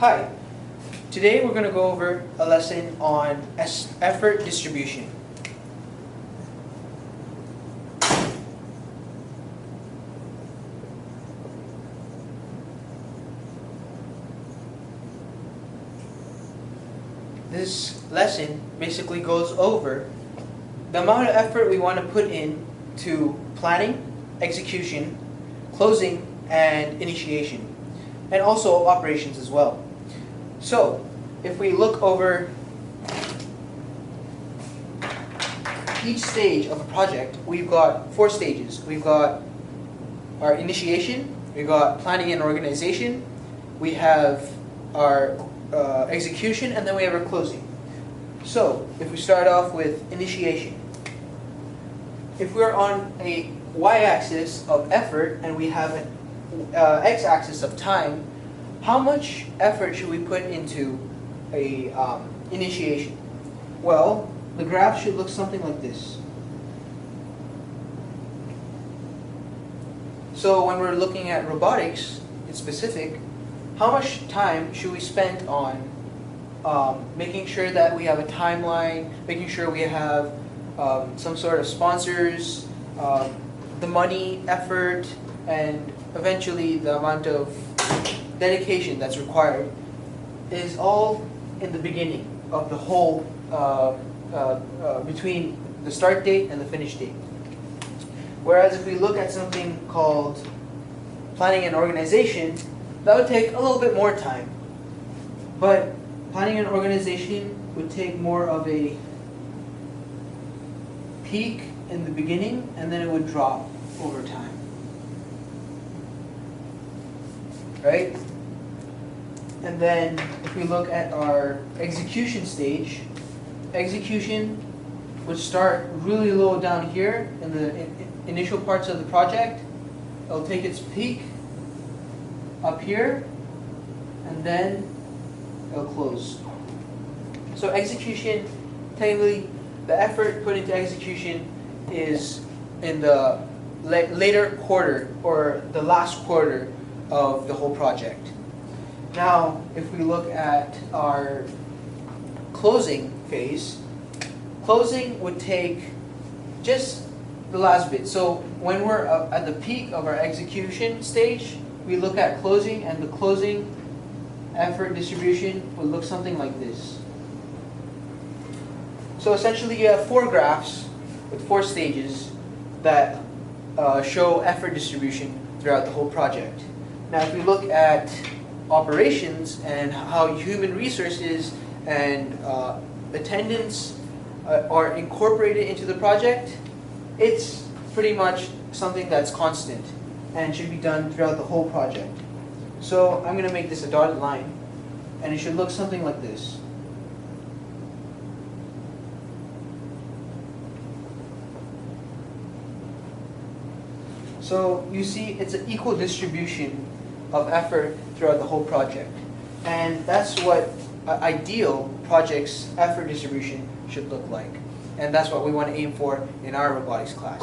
Hi, today we're going to go over a lesson on effort distribution. This lesson basically goes over the amount of effort we want to put in to planning, execution, closing, and initiation, and also operations as well. So, if we look over each stage of a project, we've got 4 stages. We've got our initiation, we've got planning and organization, we have our execution, and then we have our closing. So, if we start off with initiation, if we're on a y-axis of effort and we have an x-axis of time, how much effort should we put into a initiation? Well, the graph should look something like this. So when we're looking at robotics in specific, how much time should we spend on making sure that we have a timeline, making sure we have some sort of sponsors, the money, effort, and eventually the amount of dedication that's required is all in the beginning of the whole, between the start date and the finish date. Whereas if we look at something called planning and organization, that would take a little bit more time. But planning and organization would take more of a peak in the beginning, and then it would drop over time. Right? And then if we look at our execution stage, execution would start really low down here in the initial parts of the project. It'll take its peak up here, and then it'll close. So execution, technically, the effort put into execution is in the later quarter or the last quarter of the whole project. Now, if we look at our closing phase, closing would take just the last bit. So when we're at the peak of our execution stage, we look at closing, and the closing effort distribution would look something like this. So essentially you have 4 graphs with 4 stages that show effort distribution throughout the whole project. Now if we look at operations and how human resources and attendance are incorporated into the project, it's pretty much something that's constant and should be done throughout the whole project. So I'm going to make this a dotted line, and it should look something like this. So you see it's an equal distribution of effort throughout the whole project. And that's what ideal project's effort distribution should look like. And that's what we want to aim for in our robotics class.